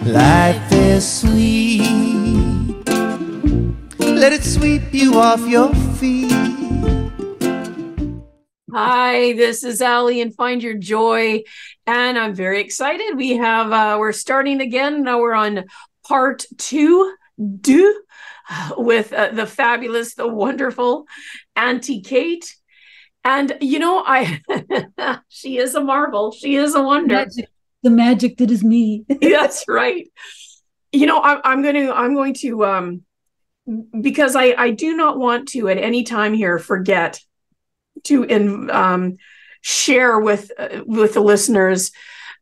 Life is sweet. Let it sweep you off your feet. Hi, this is Allie and Find Your Joy, and I'm very excited. We're starting again. Now we're on part two with the fabulous, the wonderful Auntie Kate. And she is a marvel. She is a wonder. The magic that is me. That's right. I'm going to because I do not want to at any time here forget to share with the listeners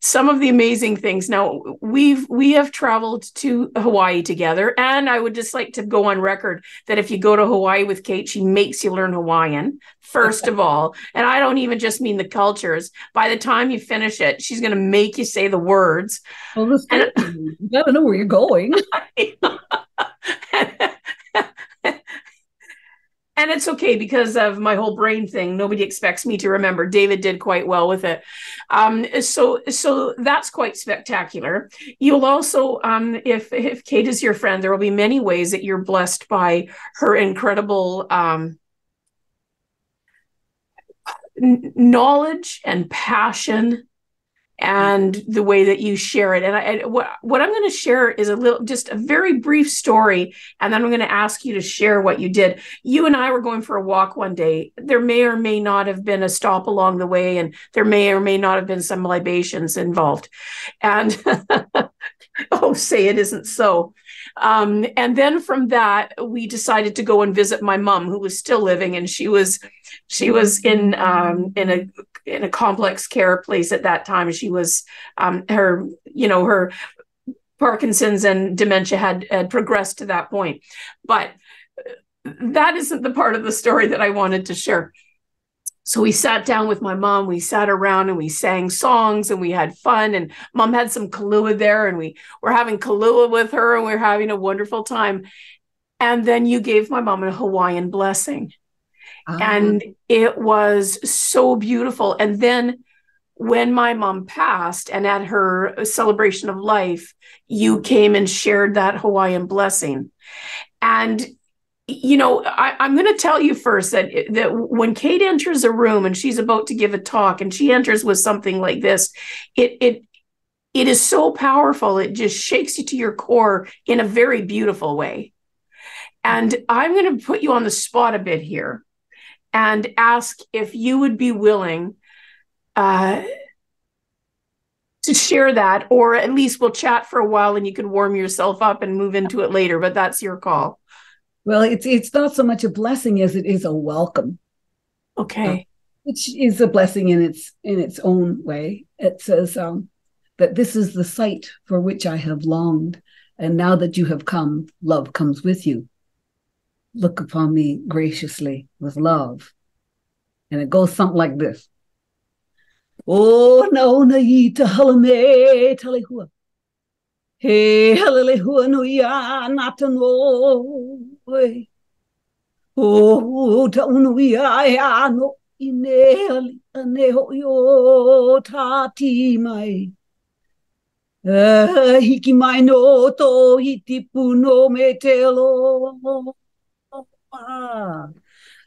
some of the amazing things. Now, we have traveled to Hawaii together, and I would just like to go on record that if you go to Hawaii with Kate, she makes you learn Hawaiian, first of all. And I don't even just mean the cultures. By the time you finish it, she's going to make you say the words. Well, you gotta know where you're going. And it's okay because of my whole brain thing. Nobody expects me to remember. David did quite well with it. So that's quite spectacular. You'll also, if Kate is your friend, there will be many ways that you're blessed by her incredible knowledge and passion and the way that you share it. And what I'm going to share is just a very brief story. And then I'm going to ask you to share what you did. You and I were going for a walk one day. There may or may not have been a stop along the way, and there may or may not have been some libations involved. And oh, say it isn't so. And then from that, we decided to go and visit my mom, who was still living, and she was in a complex care place at that time. She was her Parkinson's and dementia had progressed to that point. But that isn't the part of the story that I wanted to share. So we sat down with my mom, we sat around and we sang songs and we had fun, and mom had some Kahlua there, and we were having Kahlua with her, and we were having a wonderful time. And then you gave my mom a Hawaiian blessing. And it was so beautiful. And then when my mom passed, and at her celebration of life, you came and shared that Hawaiian blessing. And I'm going to tell you first that when Kate enters a room and she's about to give a talk, and she enters with something like this, it is so powerful. It just shakes you to your core in a very beautiful way. And I'm going to put you on the spot a bit here and ask if you would be willing to share that, or at least we'll chat for a while and you can warm yourself up and move into it later, but that's your call. Well, it's not so much a blessing as it is a welcome. Okay. Which is a blessing in its own way. It says that this is the sight for which I have longed, and now that you have come, love comes with you. Look upon me graciously with love. And it goes something like this. Oh, no, naita halame talehua. He halelehua no ya natano. Oh, taunuia ya no ine aneho yo tati mai. Hiki mai no to hitipu no me telo.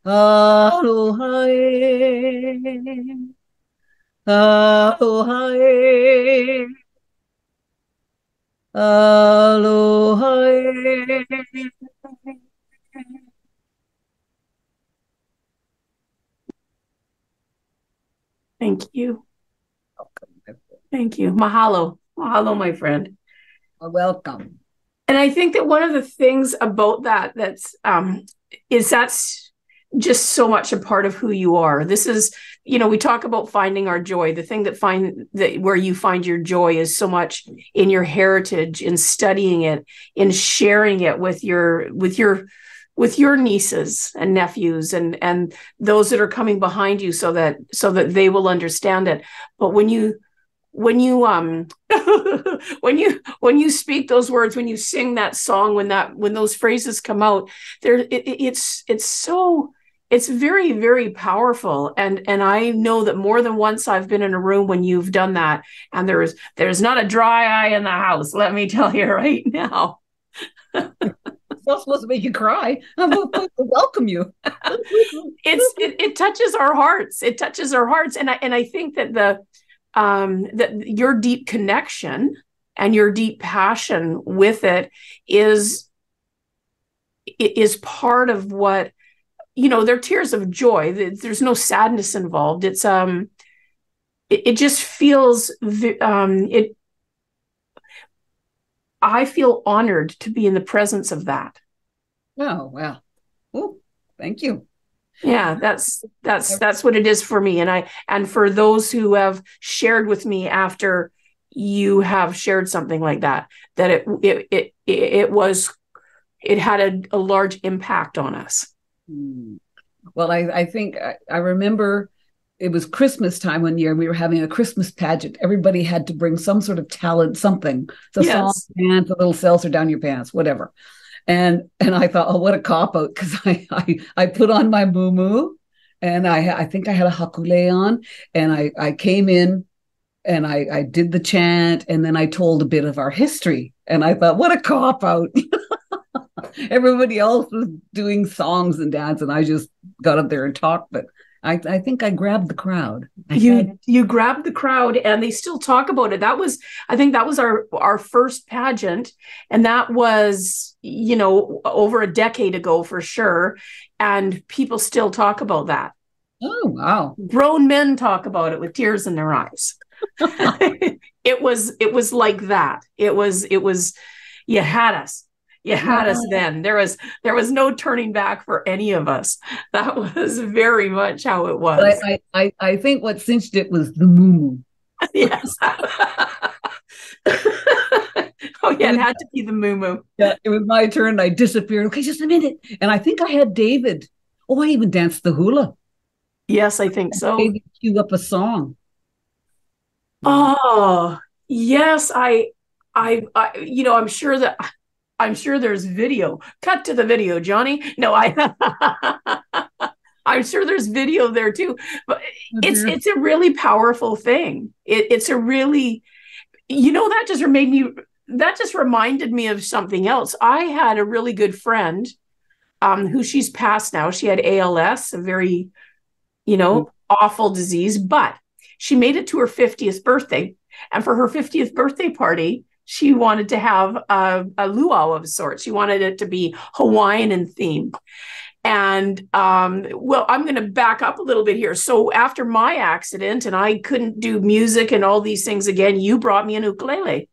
Aloha, aloha, aloha. Thank you. Thank you. Mahalo. Mahalo, my friend. Welcome. And I think that one of the things about that's just so much a part of who you are. This is, we talk about finding our joy. The thing that where you find your joy is so much in your heritage, in studying it, in sharing it with your nieces and nephews and those that are coming behind you, so that they will understand it. But when you when you speak those words, when you sing that song, when those phrases come out, it's so it's very, very powerful. And I know that more than once I've been in a room when you've done that, and there's not a dry eye in the house, let me tell you right now. It's not supposed to make you cry. I'm supposed to welcome you. It touches our hearts. It touches our hearts. And I think that that your deep connection and your deep passion with it is part of what, they're tears of joy. There's no sadness involved. It's it just feels I feel honored to be in the presence of that. Oh, wow. Oh, thank you. Yeah, that's what it is for me. And for those who have shared with me after you have shared something like that, that it had a large impact on us. Well, I think I remember it was Christmas time one year. We were having a Christmas pageant. Everybody had to bring some sort of talent, something. So Yes. song, dance, a little seltzer down your pants, whatever. And I thought, oh, what a cop out, because I put on my muumuu, and I think I had a hakule on, and I came in and I did the chant, and then I told a bit of our history, and I thought, what a cop out. Everybody else was doing songs and dance, and I just got up there and talked, but I think I grabbed the crowd. You grabbed the crowd, and they still talk about it. I think that was our first pageant, and that was, over a decade ago for sure. And people still talk about that. Oh, wow. Grown men talk about it with tears in their eyes. It was like that. It was, you had us. You had us then. There was no turning back for any of us. That was very much how it was. But I think what cinched it was the muumuu. Yes. Oh yeah, it had to be the muumuu. Yeah, it was my turn. I disappeared. Okay, just a minute. And I think I had David. Oh, I even danced the hula. Yes, I think so. David queued up a song. Oh yes, I'm sure there's video. Cut to the video, Johnny. No, I'm sure there's video there too. But it's a really powerful thing. It's a really, that just reminded me of something else. I had a really good friend, who she's passed now. She had ALS, a very, awful disease, but she made it to her 50th birthday. And for her 50th birthday party, she wanted to have a luau of sorts. She wanted it to be Hawaiian in theme. And I'm going to back up a little bit here. So after my accident and I couldn't do music and all these things again, you brought me an ukulele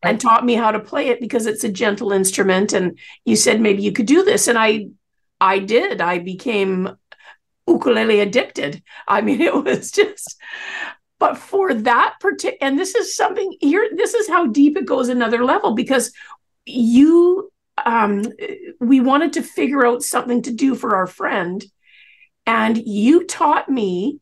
and taught me how to play it, because it's a gentle instrument. And you said maybe you could do this. And I did. I became ukulele addicted. I mean, it was just... But for that particular, and this is something here, this is how deep it goes another level, because we wanted to figure out something to do for our friend. And you taught me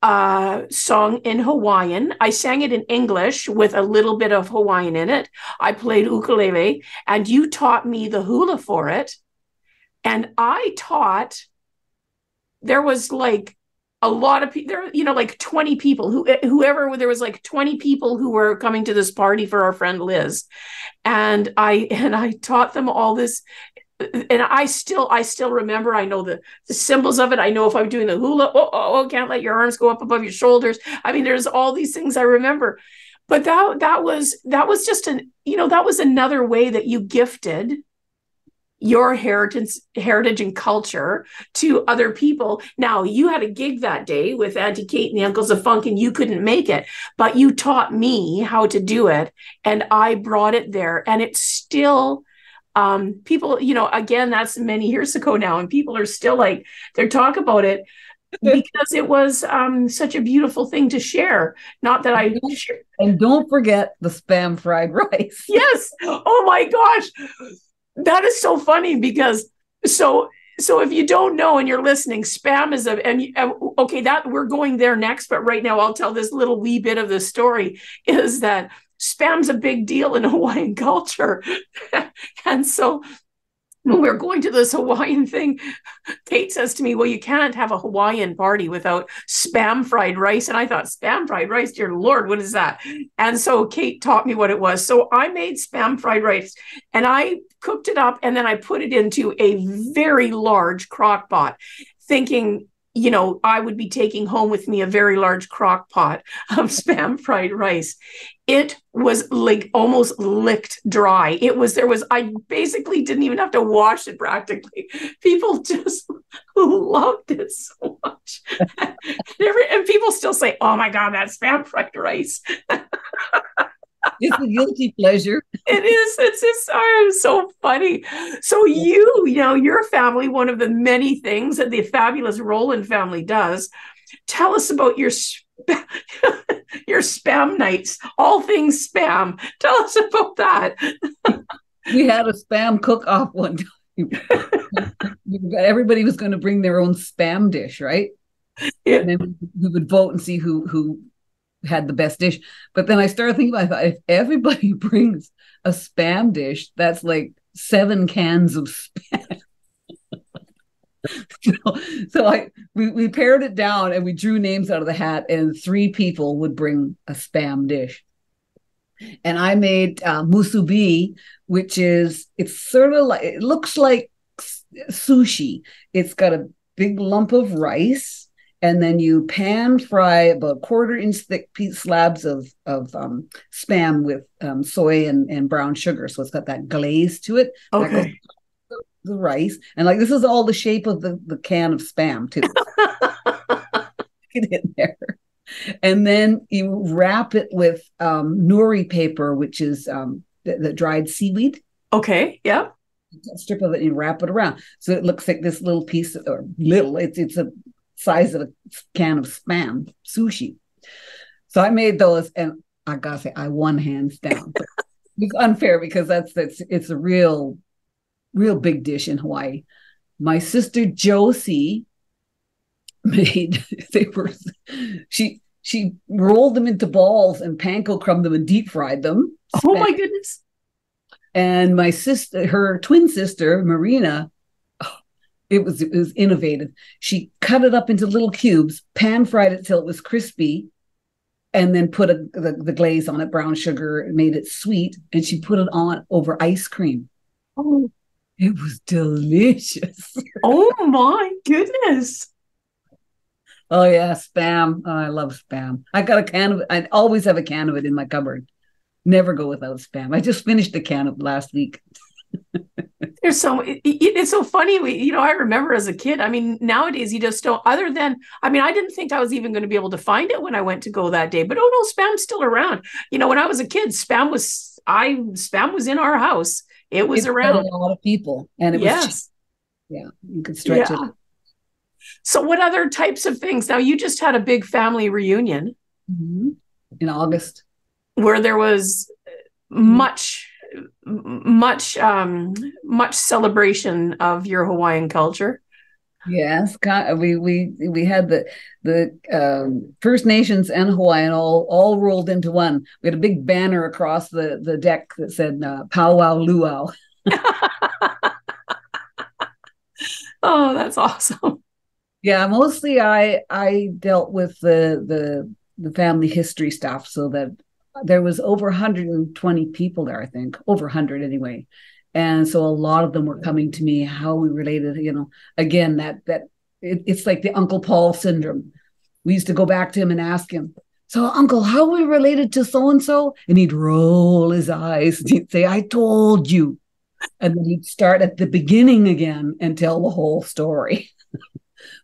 a song in Hawaiian. I sang it in English with a little bit of Hawaiian in it. I played ukulele, and you taught me the hula for it. And there was like a lot of people there, like 20 people there was like 20 people who were coming to this party for our friend Liz. And I taught them all this. And I still remember, I know the symbols of it. I know if I'm doing the hula, can't let your arms go up above your shoulders. I mean, there's all these things I remember, but that was just that was another way that you gifted your heritage and culture to other people. Now, you had a gig that day with Auntie Kate and the Uncles of Funk, and you couldn't make it, but you taught me how to do it, and I brought it there. And it's still, people, again, that's many years ago now, and people are still like, they talk about it because it was such a beautiful thing to share. Not that I... And don't forget the Spam fried rice. Yes. Oh my gosh. That is so funny, because so if you don't know and you're listening, Spam is okay, that we're going there next, but right now I'll tell this little wee bit of the story, is that Spam's a big deal in Hawaiian culture. And so when we're going to this Hawaiian thing, Kate says to me, well, you can't have a Hawaiian party without spam fried rice. And I thought, spam fried rice, dear Lord, what is that? And so Kate taught me what it was. So I made spam fried rice and I cooked it up and then I put it into a very large crock pot, thinking, you know, I would be taking home with me a very large crock pot of spam fried rice. It was like almost licked dry. I basically didn't even have to wash it practically. People just loved it so much. And people still say, oh my God, that's spam fried rice. It's a guilty pleasure. It is. It's just so funny. So you know, your family, one of the many things that the fabulous Roland family does. Tell us about your your spam nights, all things spam. Tell us about that. We had a spam cook-off one time. Everybody was going to bring their own spam dish, right? Yeah. And then we would vote and see who had the best dish. But then I started thinking about it. I thought, if everybody brings a spam dish, that's like 7 cans of spam. We pared it down and we drew names out of the hat, and 3 people would bring a spam dish. And I made musubi, which is, it's sort of like, it looks like sushi. It's got a big lump of rice, and then you pan fry about 1/4 inch thick slabs of spam with soy and brown sugar. So it's got that glaze to it. Okay. The rice, and like, this is all the shape of the can of spam too. Get in there. And then you wrap it with nori paper, which is the dried seaweed. Okay. Yeah. A strip of it, and you wrap it around. So it looks like this little piece, or little, it's a size of a can of spam sushi. So I made those, and I gotta say, I won hands down. It's unfair because it's a real big dish in Hawaii. My sister Josie made, she rolled them into balls and panko crumbed them and deep fried them. Oh my goodness. And my sister, her twin sister, Marina, it was innovative. She cut it up into little cubes, pan fried it till it was crispy, and then put the glaze on it, brown sugar, made it sweet, and she put it on over ice cream. Oh, it was delicious. Oh my goodness. Oh yeah, spam. Oh, I love spam. I got a can of it. I always have a can of it in my cupboard. Never go without spam. I just finished the can of last week. It's so funny. I remember as a kid, I mean, nowadays you just don't, other than, I mean, I didn't think I was even going to be able to find it when I went to go that day, but oh no, spam's still around. When I was a kid, spam was in our house. It was around. A lot of people, and it was, yeah, you could stretch it. So what other types of things? Now, you just had a big family reunion in August, where there was much celebration of your Hawaiian culture. Yes, we had the First Nations and Hawaiian all rolled into one. We had a big banner across the deck that said "Powwow Luau." Oh, that's awesome. Yeah, mostly I dealt with the family history stuff, so that there was over 120 people there, I think, over 100 anyway. And so a lot of them were coming to me, how we related, again, it's like the Uncle Paul syndrome. We used to go back to him and ask him, so Uncle, how are we related to so-and-so? And he'd roll his eyes and he'd say, I told you. And then he'd start at the beginning again and tell the whole story.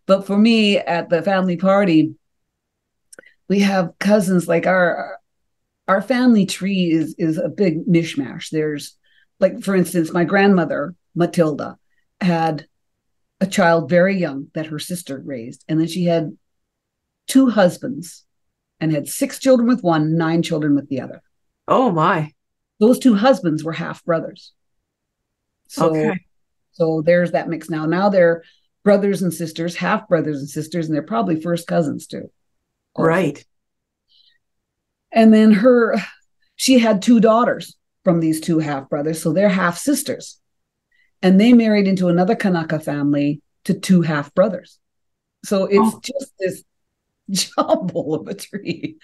But for me, at the family party, we have cousins. Like our family tree is a big mishmash. There's, like, for instance, my grandmother, Matilda, had a child very young that her sister raised. And then she had 2 husbands and had 6 children with one, 9 children with the other. Oh, my. Those 2 husbands were half brothers. So there's that mix now. Now they're brothers and sisters, half brothers and sisters, and they're probably first cousins too. Also. Right. And then she had 2 daughters from these 2 half brothers, so they're half sisters. And they married into another Kanaka family to two half brothers. So it's just this jumble of a tree.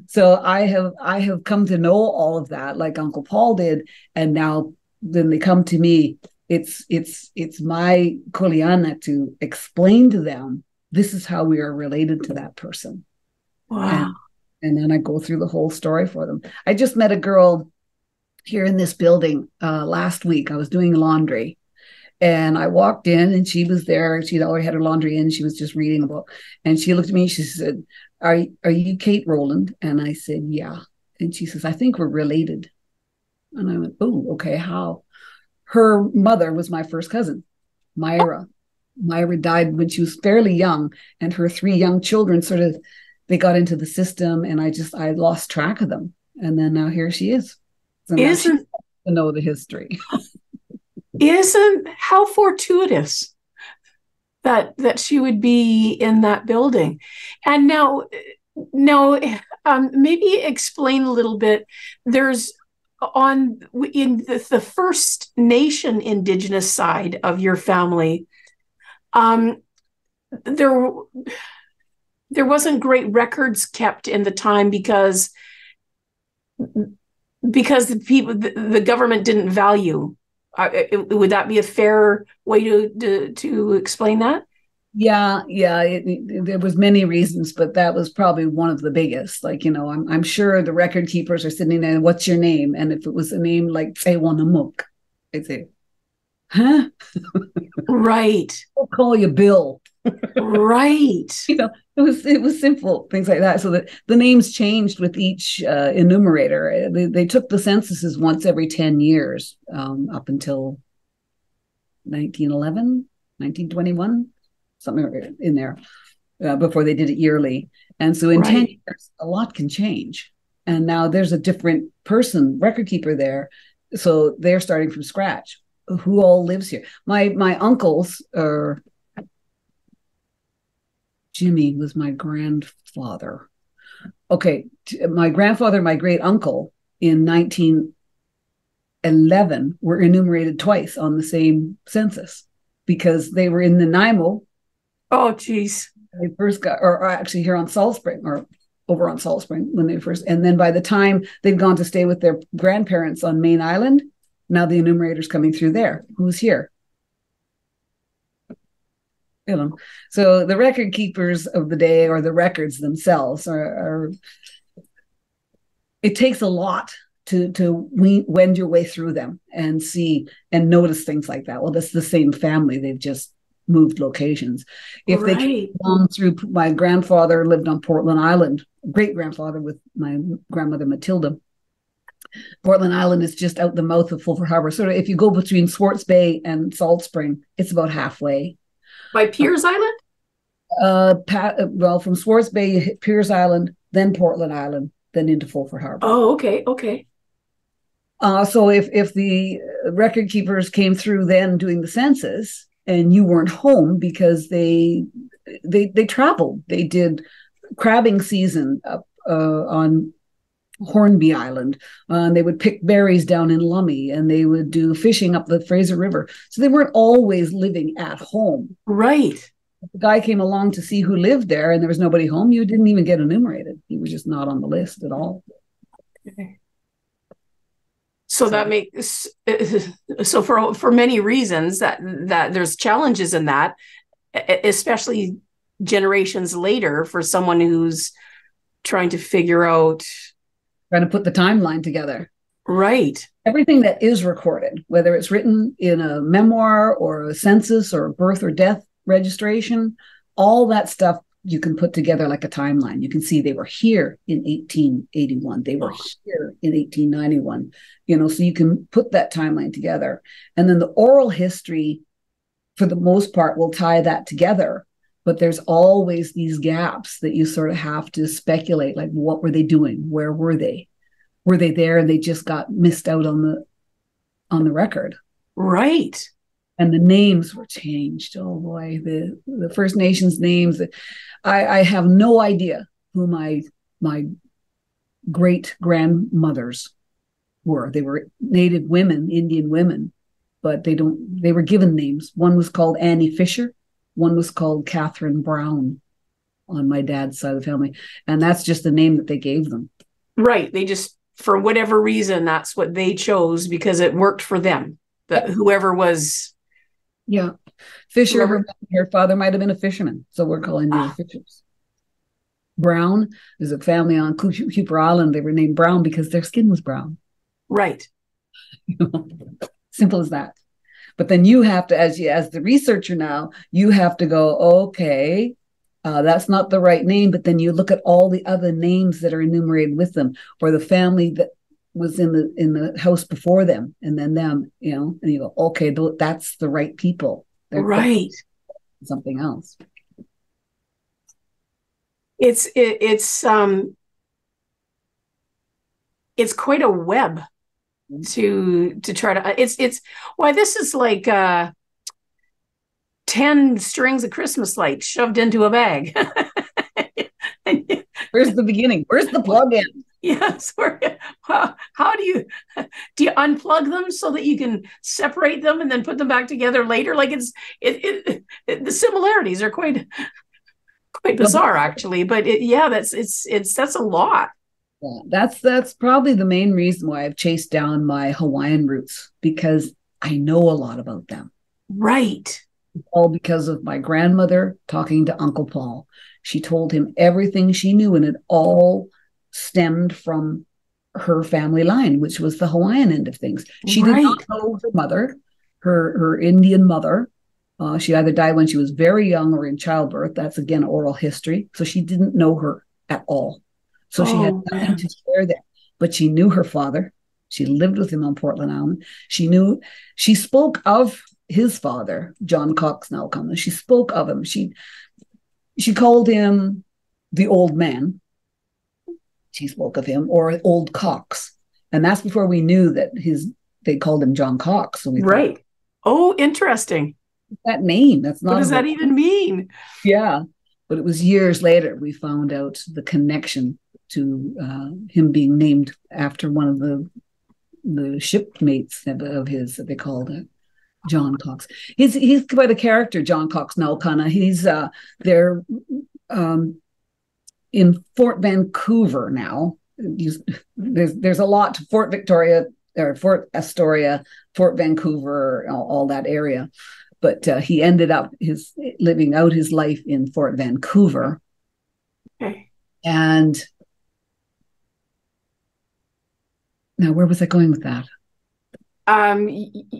So I have come to know all of that, like Uncle Paul did, and now then they come to me. It's my kuleana to explain to them this is how we are related to that person. Wow. And then I go through the whole story for them. I just met a girl here in this building last week. I was doing laundry. And I walked in and she was there. She'd already had her laundry in. She was just reading a book. And she looked at me. She said, are you Kate Rowland? And I said, yeah. And she says, I think we're related. And I went, oh, okay, how? Her mother was my first cousin, Myra. Myra died when she was fairly young. And her three young children they got into the system. And I lost track of them. And then now here she is. So now she wants to know the history. Isn't how fortuitous that she would be in that building. And now maybe explain a little bit. There's in the First Nation Indigenous side of your family, there wasn't great records kept in the time because the government didn't value. Would that be a fair way to explain that? Yeah. There was many reasons, but that was probably one of the biggest. Like, I'm sure the record keepers are sitting there, what's your name? And if it was a name like Tsewanamuk, I'd say, huh? Right. I'll call you Bill. Right. It was simple things like that. So that the names changed with each enumerator. They took the censuses once every 10 years up until 1911, 1921, something in there before they did it yearly. And so in 10 years, a lot can change. And now there's a different record keeper there. So they're starting from scratch. Who all lives here? My uncles are... Jimmy was my grandfather. Okay, my grandfather, my great uncle in 1911 were enumerated twice on the same census because they were in Nanaimo. Oh, geez. They first got, or actually here on Salt Spring, or over on Salt Spring when they first, and then by the time they'd gone to stay with their grandparents on Main Island, now the enumerator's coming through there. Who's here? So the record keepers of the day, or the records themselves, are it takes a lot to wend your way through them and see and notice things like that. Well, that's the same family. They've just moved locations. If they came along through, my grandfather lived on Portland Island, great grandfather with my grandmother Matilda. Portland Island is just out the mouth of Fulford Harbor. So if you go between Swartz Bay and Salt Spring, it's about halfway. By Piers Island? Well, from Swartz Bay, you hit Piers Island, then Portland Island, then into Fulford Harbor. Oh, okay. So if the record keepers came through then doing the census, and you weren't home because they traveled, they did crabbing season up on Hornby Island. They would pick berries down in Lummi, and they would do fishing up the Fraser River. So they weren't always living at home. Right. If the guy came along to see who lived there and there was nobody home, you didn't even get enumerated. He was just not on the list at all. Okay. So that makes for many reasons that there's challenges in that, especially generations later, for someone who's trying to figure out, trying to put the timeline together. Right. Everything that is recorded, whether it's written in a memoir or a census or a birth or death registration, all that stuff you can put together like a timeline. You can see they were here in 1881. They were here in 1891. So you can put that timeline together. And then the oral history, for the most part, will tie that together. But there's always these gaps that you sort of have to speculate, like, what were they doing? Where were they? Were they there and they just got missed out on the record? Right. And the names were changed. Oh boy, the First Nations names. I have no idea who my great grandmothers were. They were Native women, Indian women, but they were given names. One was called Annie Fisher. One was called Catherine Brown on my dad's side of the family. And that's just the name that they gave them. Right. They just, for whatever reason, that's what they chose because it worked for them. But whoever was. Yeah. Fisher, her father might have been a fisherman. So we're calling you the Fishers. Brown, there's a family on Cooper Island. They were named Brown because their skin was brown. Right. Simple as that. But then you have to, as the researcher now, you have to go, okay, that's not the right name. But then you look at all the other names that are enumerated with them, or the family that was in the house before them, and then them, and you go, okay, that's the right people. They're right. Something else. It's quite a web to try to. It's why this is like 10 strings of Christmas lights shoved into a bag. Where's the beginning? Where's the plug-in? Yes. How do you unplug them so that you can separate them and then put them back together later? Like the similarities are quite bizarre, actually. But that's a lot. Yeah, that's probably the main reason why I've chased down my Hawaiian roots, because I know a lot about them. Right. All because of my grandmother talking to Uncle Paul. She told him everything she knew, and it all stemmed from her family line, which was the Hawaiian end of things. She did not know her mother, her Indian mother. She either died when she was very young or in childbirth. That's, again, oral history. So she didn't know her at all. So she had nothing to share there. But she knew her father. She lived with him on Portland Island. She spoke of his father, John Cox Nalkana. She spoke of him. She called him the old man. She spoke of him, or old Cox. And that's before we knew that they called him John Cox. So we thought, oh, interesting. That name, that's not. What does that even mean? Yeah. But it was years later we found out the connection to him being named after one of the shipmates of his, that they called it, John Cox. He's quite a character, John Cox Nalkana. He's there in Fort Vancouver now. There's a lot to Fort Victoria or Fort Astoria, Fort Vancouver, all that area. But he ended up living out his life in Fort Vancouver. Okay. And now, where was I going with that?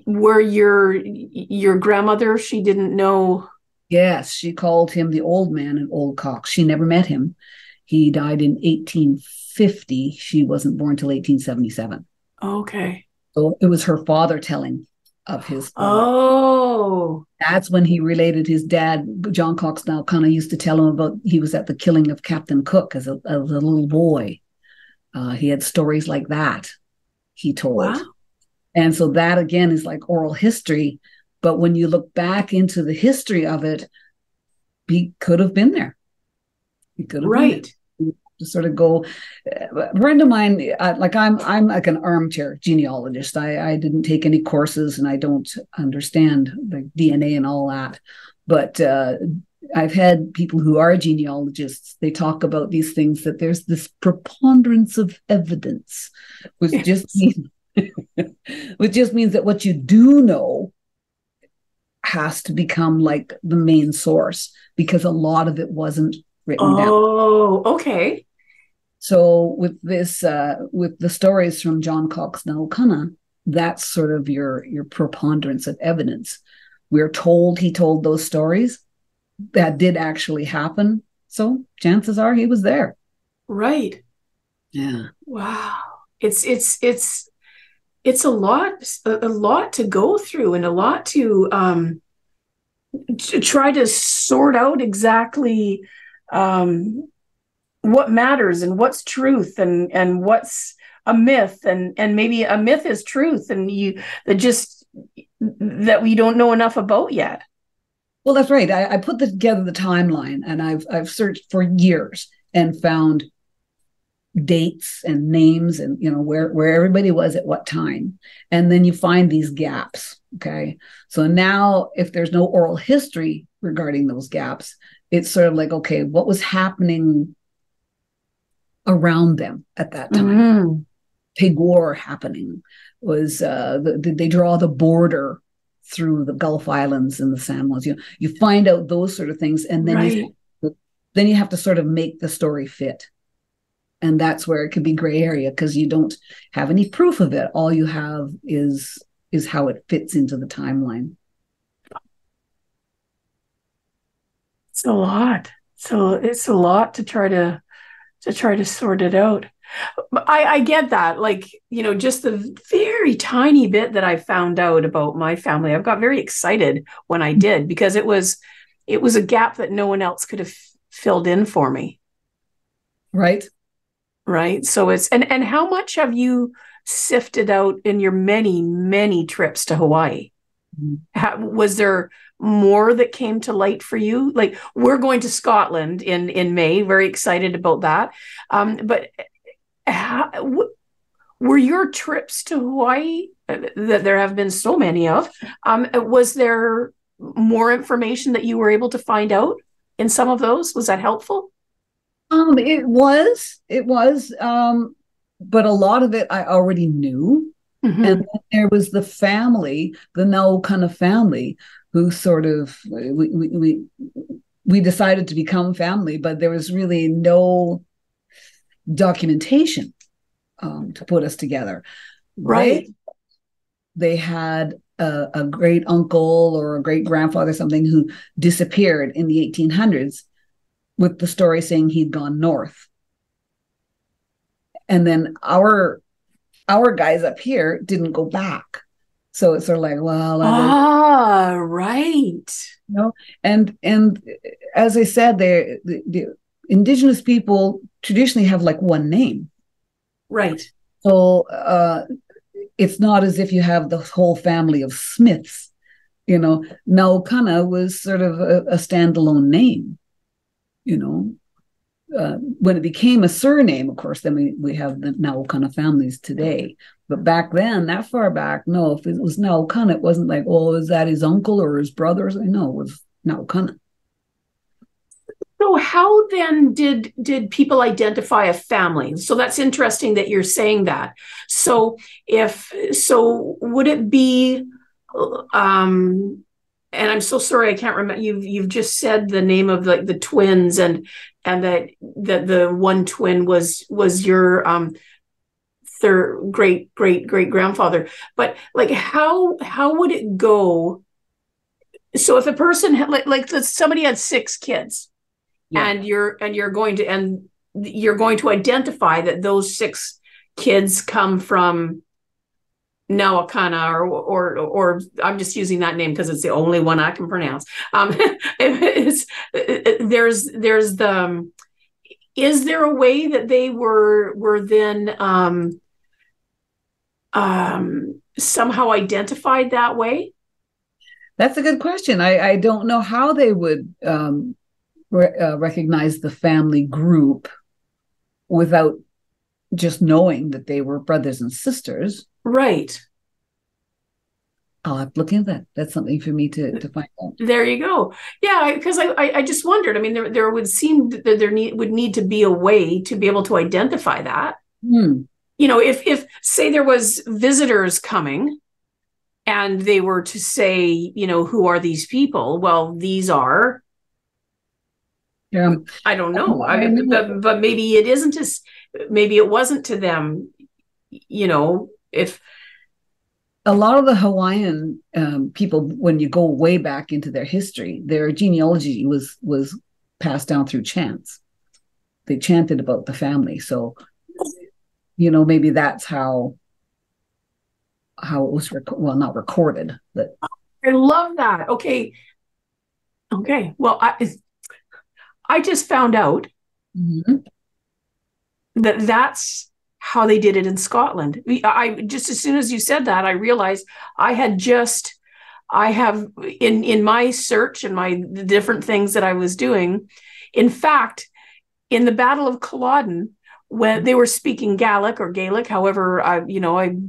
Were your grandmother, she didn't know? Yes, she called him the old man and old Cox. She never met him. He died in 1850. She wasn't born till 1877. Okay. So it was her father telling of his father. Oh. That's when he related his dad. John Cox now kind of used to tell him about, he was at the killing of Captain Cook as a little boy. He had stories like that, he told. Wow. And so that, again, is like oral history. But when you look back into the history of it, he could have been there. He could have been there. To sort of go, a friend of mine, I'm like an armchair genealogist. I didn't take any courses, and I don't understand the DNA and all that. But I've had people who are genealogists. They talk about these things, that there's this preponderance of evidence, which just means that what you do know has to become like the main source, because a lot of it wasn't written down. Oh, okay. So with this, with the stories from John Cox Nalkana, that's sort of your preponderance of evidence. We're told he told those stories that did actually happen. So chances are he was there. Right. Yeah. Wow. It's a lot to go through, and a lot to try to sort out exactly what matters and what's truth and what's a myth, and maybe a myth is truth, and that we don't know enough about yet. Well, that's right. I put together the timeline, and I've searched for years and found dates and names and where everybody was at what time, and then you find these gaps. Okay. So now if there's no oral history regarding those gaps, it's sort of like, okay, what was happening around them at that time? Mm-hmm. Pig war happening. Was they draw the border through the Gulf Islands and the Samoas? You find out those sort of things, and then Right. you have to sort of make the story fit. And that's where it could be gray area, because you don't have any proof of it. All you have is how it fits into the timeline. It's a lot. So it's a lot to try to sort it out. I get that. Like, just the very tiny bit that I found out about my family, I've got very excited when I did, because it was a gap that no one else could have filled in for me. Right. Right. So and how much have you sifted out in your many, many trips to Hawaii? Was there more that came to light for you? Like, we're going to Scotland in May, very excited about that. But were your trips to Hawaii, that there have been so many of, was there more information that you were able to find out in some of those? Was that helpful? It was, but a lot of it I already knew. Mm-hmm. And then there was the family, the Naukana family, who sort of, we decided to become family, but there was really no documentation to put us together. Right. They had a great uncle or a great grandfather, something, who disappeared in the 1800s, with the story saying he'd gone north. And then our guys up here didn't go back. So it's sort of like, well, right. And as I said, the indigenous people traditionally have like one name. Right. So it's not as if you have the whole family of Smiths. Naukana was sort of a standalone name. When it became a surname, of course, then we have the Naukana families today. But back then, that far back, no, if it was Naukana, it wasn't like, oh, is that his uncle or his brothers? No, it was Naukana. So how then did people identify a family? So that's interesting that you're saying that. So would it be, and I'm so sorry, I can't remember. You've just said the name of the twins, and that the one twin was your third great grandfather. But like, how would it go? So if a person had somebody had 6 kids, yeah, and you're going to identify that those 6 kids come from Naukana, or I'm just using that name because it's the only one I can pronounce. Is there a way that they were then somehow identified that way? That's a good question. I don't know how they would recognize the family group without just knowing that they were brothers and sisters. Right. I'll have to look into that. That's something for me to find out. There you go. Yeah, because I just wondered. I mean, there would seem that there would need to be a way to be able to identify that. If say there was visitors coming, and they were to say, who are these people? Well, these are. Yeah. I don't know. But maybe it isn't maybe it wasn't to them. If a lot of the Hawaiian people, when you go way back into their history, their genealogy was passed down through chants. They chanted about the family, so maybe that's how it was not recorded, but I love that. Okay. Well, I just found out that that's how they did it in Scotland. I just, as soon as you said that, I realized I have in my search and the different things that I was doing. In fact, in the Battle of Culloden, when they were speaking Gaelic, however, I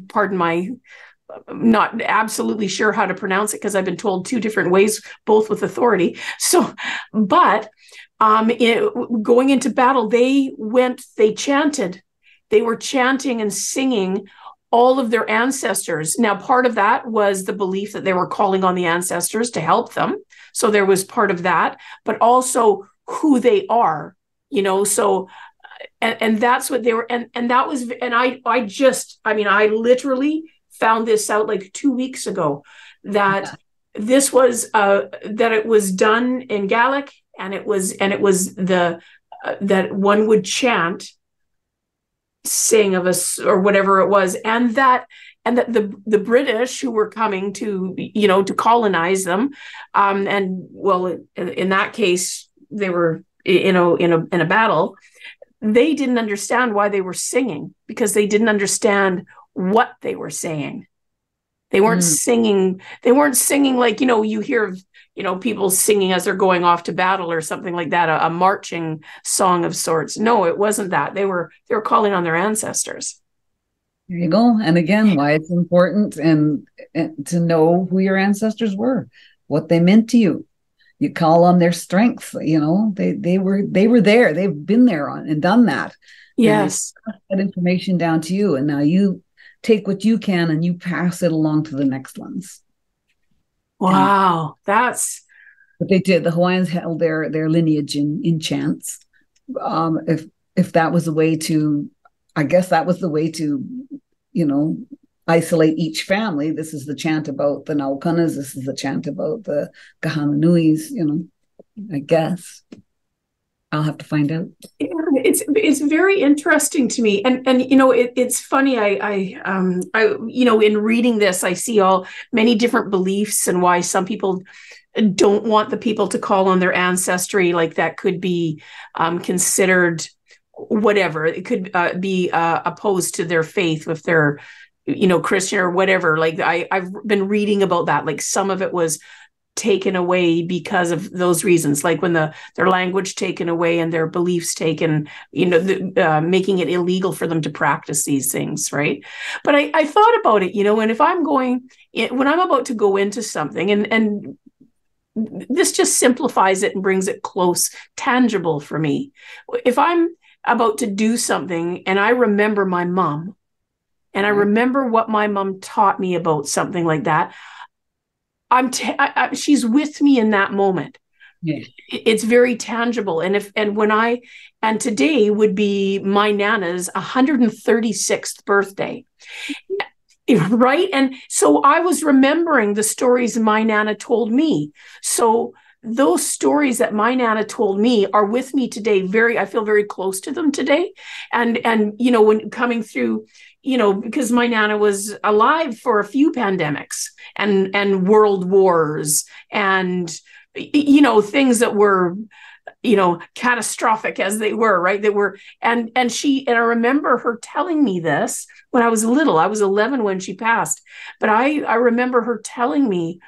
pardon my not absolutely sure how to pronounce it because I've been told two different ways, both with authority. So, but going into battle, they chanted. They were chanting and singing all of their ancestors. Now, part of that was the belief that they were calling on the ancestors to help them. So there was part of that, but also who they are, so, and that's what they were. And that was, and I literally found this out like 2 weeks ago, that this was, that it was done in Gaelic, and it was that one would chant, sing of us or whatever it was, and that the British who were coming to to colonize them, and well, in that case they were in a battle. They didn't understand why they were singing, because they didn't understand what they were saying. They weren't singing. They weren't singing like you hear people singing as they're going off to battle or something like that, a marching song of sorts. No, it wasn't that. They were calling on their ancestors. There you go. And again, why it's important and to know who your ancestors were, what they meant to you. You call on their strength. They were there. They've been there and done that. Yes. And that information down to you, and now you take what you can and you pass it along to the next ones. Wow, that's what they did. The Hawaiians held their lineage in chants. If that was a way to, I guess that was the way to, isolate each family. This is the chant about the Naukanas. This is the chant about the Kahananuis. I guess I'll have to find out. Yeah, it's very interesting to me, and it's funny. I in reading this, I see many different beliefs and why some people don't want the people to call on their ancestry. Like that could be considered whatever. It could be opposed to their faith if they're Christian or whatever. Like I've been reading about that. Like some of it was taken away because of those reasons, like when their language taken away and their beliefs taken, making it illegal for them to practice these things, right? But I thought about it, and if when I'm about to go into something, and this just simplifies it and brings it close, tangible for me. If I'm about to do something and I remember my mom, and I remember what my mom taught me about something like that, she's with me in that moment. Yeah. It's very tangible. And today would be my Nana's 136th birthday. Right. And so I was remembering the stories my Nana told me. So those stories that my Nana told me are with me today. I feel very close to them today. And when coming through, because my Nana was alive for a few pandemics and world wars and, things that were, catastrophic as they were, right? They were, and I remember her telling me this when I was little. I was 11 when she passed, but I remember her telling me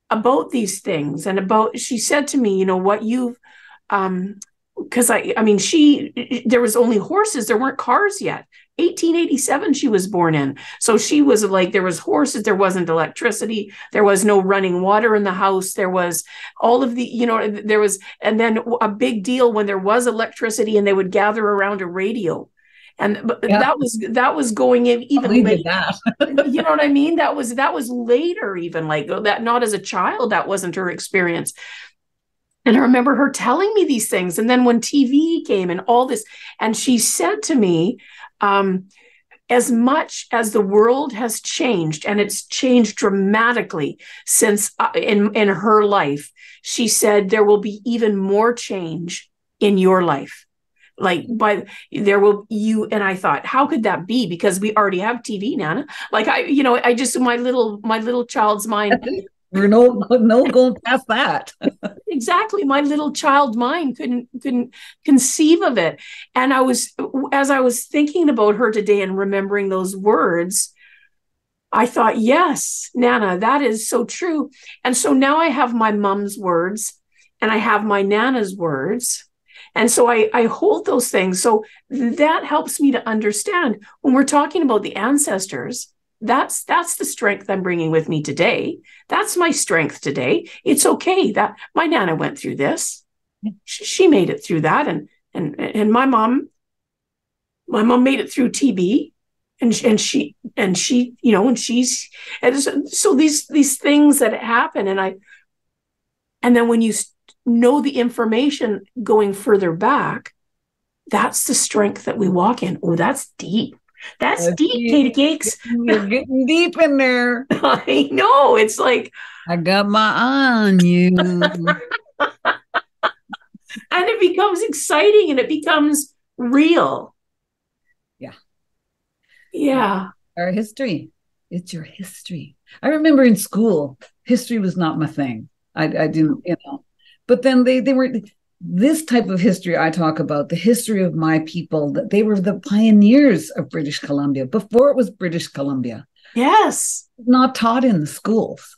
about these things she said to me, what you've, because there was only horses, there weren't cars yet. 1887 she was born in. So she was like, there was horses, there wasn't electricity, there was no running water in the house, there was all of the, there was, and then a big deal when there was electricity and they would gather around a radio. And that was going in even late. You know what I mean? That was later, even like that, not as a child, that wasn't her experience. And I remember her telling me these things. And then when TV came and all this, and she said to me, as much as the world has changed, and it's changed dramatically since in her life, she said there will be even more change in your life. Like, but there will and I thought, how could that be? Because we already have TV, Nana. Like I just my little child's mind. We're no going past that. Exactly. My little child mind couldn't conceive of it. And as I was thinking about her today and remembering those words, I thought, yes, Nana, that is so true. And so now I have my mom's words and I have my Nana's words. And so I hold those things. So that helps me to understand when we're talking about the ancestors, that's the strength I'm bringing with me today. That's my strength today. It's okay that my Nana went through this. She made it through that, and my mom made it through TB, and she you know, and she's, and so these things that happen, and then when you know the information going further back, that's the strength that we walk in. Oh, that's deep. That's deep, Katie Cakes. You're getting deep in there. I know. It's like, I got my eye on you. and it becomes exciting and it becomes real. Yeah. Yeah. Our history. It's your history. I remember in school, history was not my thing. I didn't, you know, but then they were, this type of history I talk about, the history of my people, that they were the pioneers of British Columbia before it was British Columbia. Yes. Not taught in the schools.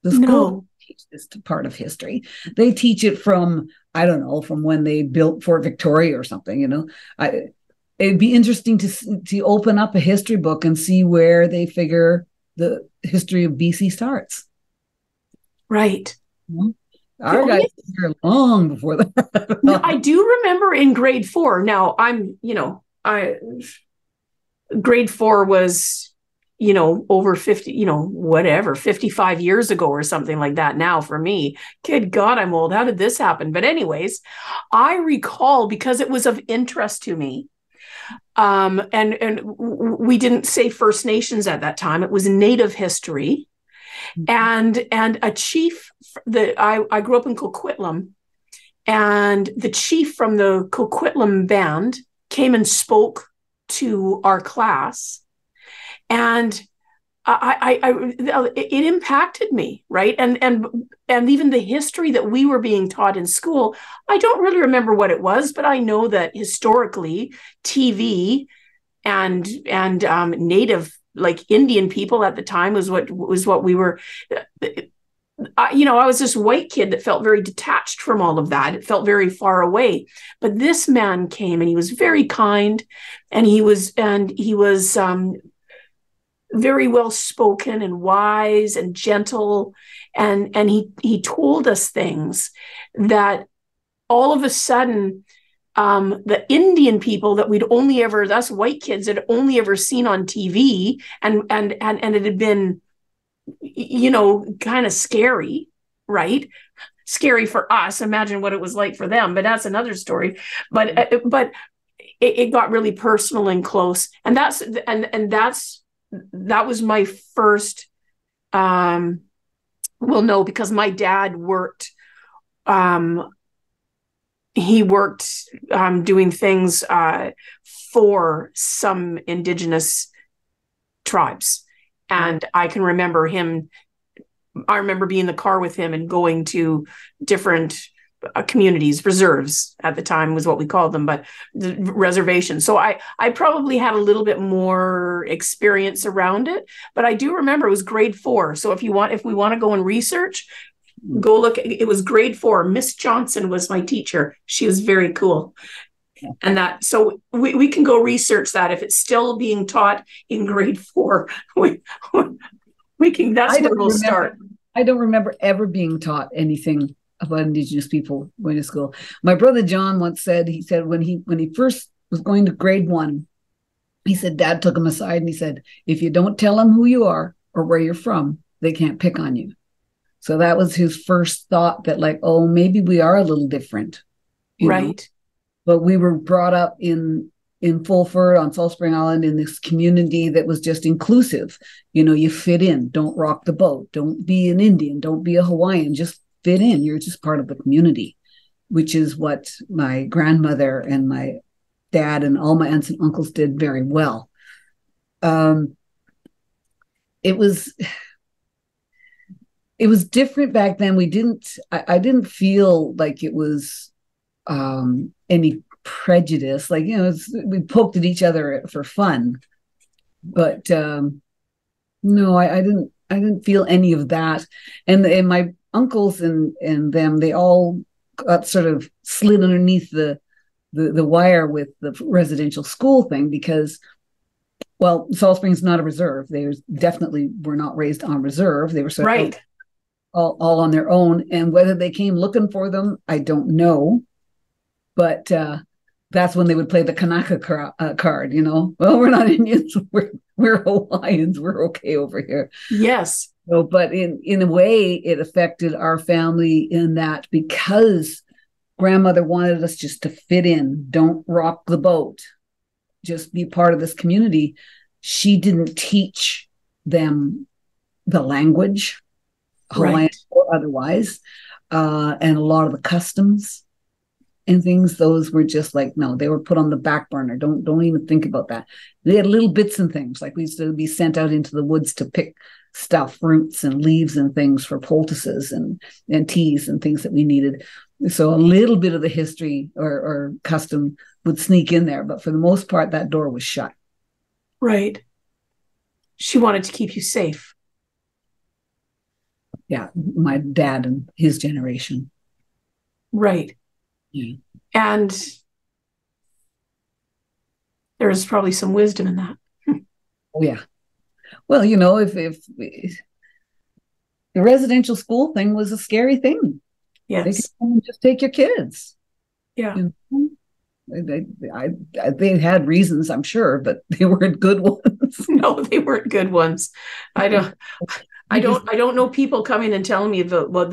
The schools No. teach this part of history. They teach it from, I don't know, from when they built Fort Victoria or something, you know. It'd be interesting to open up a history book and see where they figure the history of BC starts. Right. Mm-hmm. Our guys were long before that. No, I do remember in grade 4. Now grade 4 was, you know, over 50, you know, whatever, 55 years ago or something like that now for me. Good God, I'm old. How did this happen? But anyways, I recall, because it was of interest to me, and we didn't say First Nations at that time. It was Native history. And a chief that I grew up in Coquitlam, and the chief from the Coquitlam band came and spoke to our class, and it impacted me, right? And even the history that we were being taught in school, I don't really remember what it was, but I know that historically TV and Native, like Indian people at the time, was what we were. You know, I was this white kid that felt very detached from all of that. It felt very far away. But this man came, and he was very kind, and he was very well spoken and wise and gentle, and he told us things that all of a sudden, the Indian people that us white kids had only ever seen on TV, and it had been, you know, kind of scary, right? Scary for us. Imagine what it was like for them, but that's another story. But it got really personal and close, and that was my first. Well, no, because my dad worked. He worked doing things for some Indigenous tribes. And I can remember I remember being in the car with him and going to different communities, reserves at the time was what we called them, but the reservations. So I probably had a little bit more experience around it, but I do remember it was grade 4. So if we want to go and research, go look. It was grade 4. Miss Johnson was my teacher. She was very cool. And so we can go research that. If it's still being taught in grade 4, we can, that's where we'll start. I don't remember ever being taught anything about Indigenous people going to school. My brother John once said, when he first was going to grade 1, he said, Dad took him aside and he said, if you don't tell them who you are or where you're from, they can't pick on you. So that was his first thought, that like, oh, maybe we are a little different. Right. Know? But we were brought up in Fulford on Salt Spring Island in this community that was just inclusive. You know, you fit in, don't rock the boat, don't be an Indian, don't be a Hawaiian, just fit in. You're just part of the community, which is what my grandmother and my dad and all my aunts and uncles did very well. It was different back then. I didn't feel like it was any prejudice. Like, you know, we poked at each other for fun, but no, I didn't feel any of that. And my uncles and them, they all got sort of slid underneath the wire with the residential school thing, because Well, Salt Springs is not a reserve. They definitely were not raised on reserve. They were sort of Right. all on their own. And whether they came looking for them, I don't know. But that's when they would play the Kanaka card, Well, we're not Indians. We're Hawaiians. We're okay over here. Yes. So, but in a way, it affected our family in that because grandmother wanted us just to fit in, don't rock the boat, just be part of this community. She didn't teach them the language, Hawaiian Right. or otherwise, and a lot of the customs and things. Those were just like, no, they were put on the back burner. Don't even think about that. They had little bits and things, like we used to be sent out into the woods to pick stuff, roots and leaves and things for poultices and teas and things that we needed. So a little bit of the history or custom would sneak in there, but for the most part, that door was shut. Right. She wanted to keep you safe. Yeah, my dad and his generation. Right. Yeah. And there's probably some wisdom in that. Oh yeah. Well, if the residential school thing was a scary thing. They could Yes. come and just take your kids. Yeah. They had reasons, I'm sure, but they weren't good ones. No, they weren't good ones. I don't know people coming and telling me about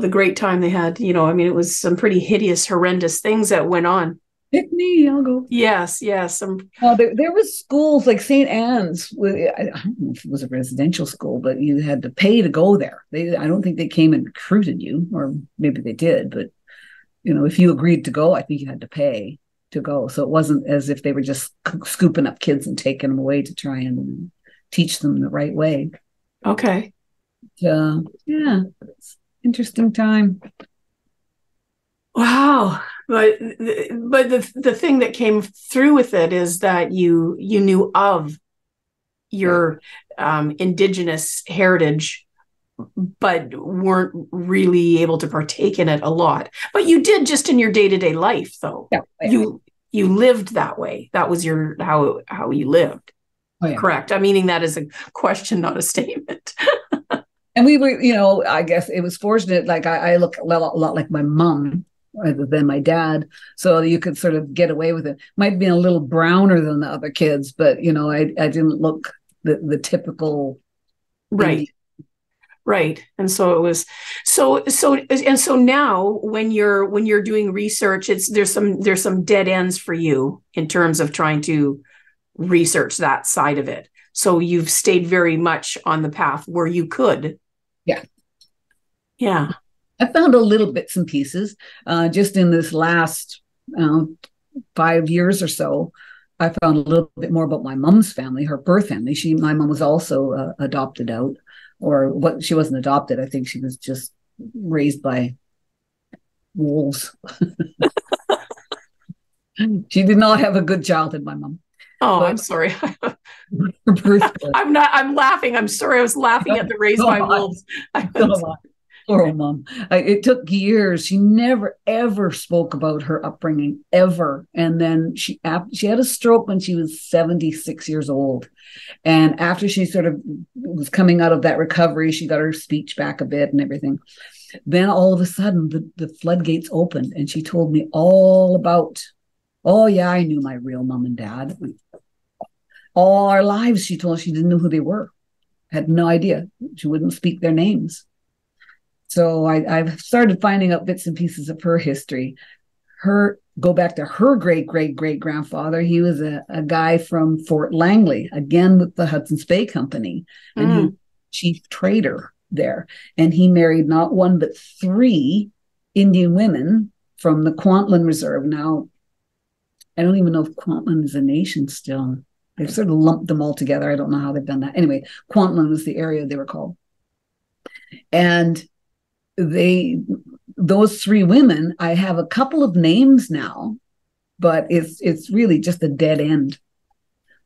the great time they had. I mean, it was some pretty hideous, horrendous things that went on. Pick me, I'll go. Yes. There was schools like St. Anne's. I don't know if it was a residential school, but you had to pay to go there. I don't think they came and recruited you, or maybe they did, but if you agreed to go, I think you had to pay to go. So it wasn't as if they were just scooping up kids and taking them away to try and teach them the right way. Okay. Yeah, it's interesting time. Wow. But the thing that came through with it is that you knew of your indigenous heritage, but weren't really able to partake in it a lot. But you did just in your day-to-day life, though. Yeah. You lived that way. That was how you lived. Oh, yeah. Correct. I'm meaning that as a question, not a statement. And we were, I guess it was fortunate. Like I look a lot like my mom rather than my dad, so you could sort of get away with it. Might be a little browner than the other kids, but I didn't look the typical. Right. Indian. Right. And so it was so now when you're doing research, there's some dead ends for you in terms of trying to research that side of it. So you've stayed very much on the path where you could. Yeah. Yeah. I found a little bits and pieces just in this last 5 years or so. I found a little bit more about my mom's family, her birth family. My mom was also adopted out, or what? She wasn't adopted. I think she was just raised by wolves. She did not have a good childhood, my mom. Oh, I'm sorry. I'm laughing. I'm sorry. I was laughing at the raised by wolves. Poor mom. It took years. She never, ever spoke about her upbringing, ever. And then she had a stroke when she was 76 years old. And after she sort of was coming out of that recovery, she got her speech back a bit and everything. Then all of a sudden, the floodgates opened and she told me all about, oh, yeah, I knew my real mom and dad. All our lives, she told us she didn't know who they were. Had no idea. She wouldn't speak their names. So I've started finding out bits and pieces of her history. Go back to her great-great-great-grandfather. He was a guy from Fort Langley, again with the Hudson's Bay Company, and he was chief trader there. And he married not one, but 3 Indian women from the Kwantlen Reserve. Now, I don't even know if Kwantlen is a nation still. They've sort of lumped them all together. I don't know how they've done that. Anyway, Kwantlen was the area they were called. And those 3 women, I have a couple of names now, but it's really just a dead end.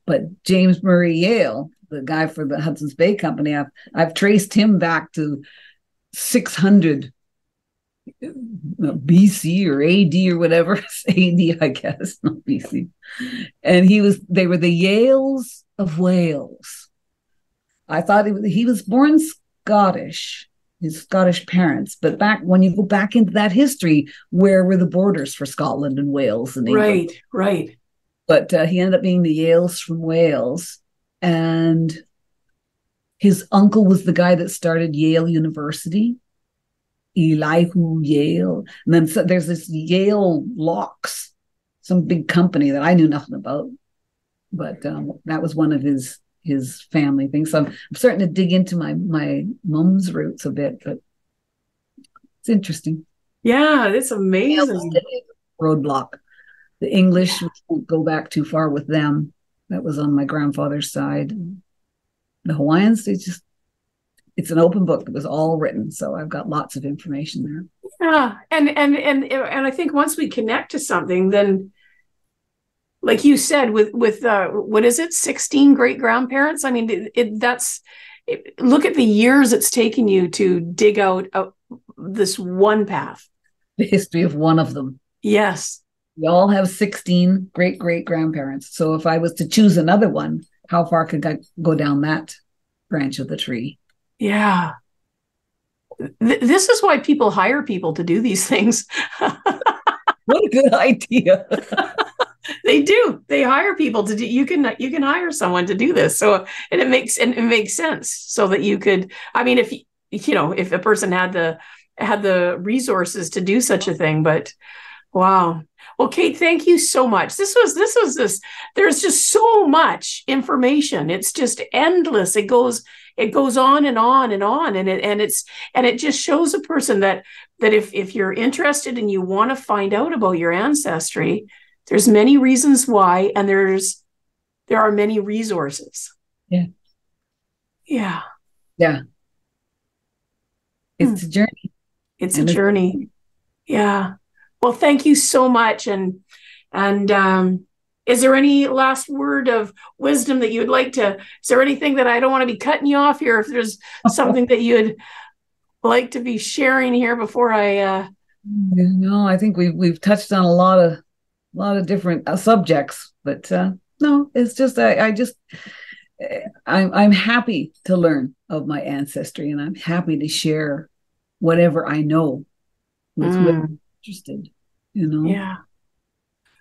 But James Murray Yale, the guy for the Hudson's Bay Company, I've traced him back to 600 BC or AD or whatever. AD, I guess, not BC. And they were the Yales of Wales. I thought he was born Scottish, his Scottish parents. But when you go back into that history, where were the borders for Scotland and Wales and England? Right. But he ended up being the Yales from Wales. And his uncle was the guy that started Yale University, Elihu Yale. And then there's this Yale Locks, some big company that I knew nothing about. But that was one of his family things. So I'm starting to dig into my mom's roots a bit, but it's interesting. Yeah, it's amazing. Roadblock. The English, won't go back too far with them. That was on my grandfather's side. The Hawaiians, it's an open book. It was all written, so I've got lots of information there. Yeah, and I think once we connect to something, then, like you said, with what is it, 16 great grandparents? I mean, look at the years it's taken you to dig out this one path. The history of one of them. Yes. We all have 16 great grandparents. So if I was to choose another one, how far could I go down that branch of the tree? Yeah. This is why people hire people to do these things. What a good idea. They do. They hire people to do. You can hire someone to do this. So, and it makes sense, so that you could. I mean, if a person had the resources to do such a thing, but wow. Well, Kate, thank you so much. This was there's just so much information. It's just endless. It goes on and on and on. And it just shows a person that if you're interested and you want to find out about your ancestry, there's many reasons why, and there are many resources. Yeah. Yeah. Yeah. It's a journey. It's a journey. Yeah. Well, thank you so much. And is there any last word of wisdom that you'd like to, is there anything that I don't want to be cutting you off here? If there's something that you'd like to be sharing here before I, No, I think we've touched on a lot of different subjects, but no, it's just, I'm happy to learn of my ancestry, and I'm happy to share whatever I know with whoever interested, Yeah.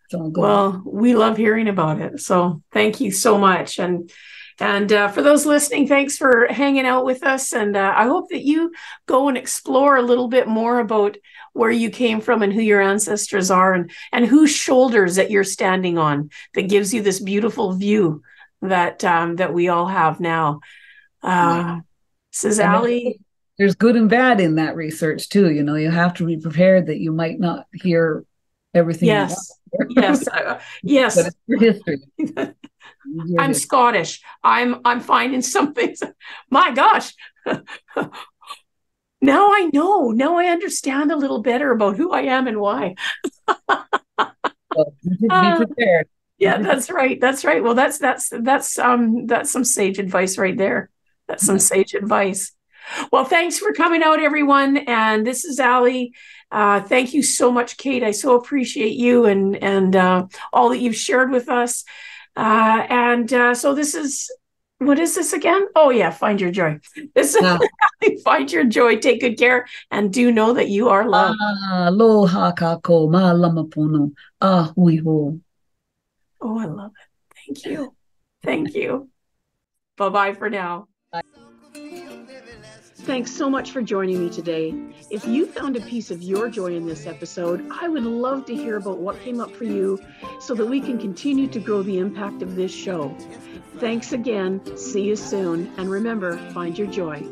It's all good. Well, we love hearing about it. So thank you so much. And for those listening, thanks for hanging out with us. And I hope that you go and explore a little bit more about where you came from and who your ancestors are, and whose shoulders that you're standing on, that gives you this beautiful view that we all have now. This is Allie. There's good and bad in that research too. You have to be prepared that you might not hear everything. Yes. Yes. Yes. But it's your history. I'm Scottish. I'm finding some things. My gosh. Now I know. Now I understand a little better about who I am and why. Well, be prepared. Yeah, that's right. That's right. Well, that's some sage advice right there. That's some sage advice. Well, thanks for coming out, everyone. And this is Allie. Thank you so much, Kate. I so appreciate you and all that you've shared with us. So this is, what is this again? Oh yeah, find your joy. This is find your joy. Take good care, and do know that you are loved. Aloha kako ma lamapono ahuiho. Oh, I love it. Thank you. Thank you. Bye-bye for now. Bye. Thanks so much for joining me today. If you found a piece of your joy in this episode, I would love to hear about what came up for you, so that we can continue to grow the impact of this show. Thanks again. See you soon. And remember, find your joy.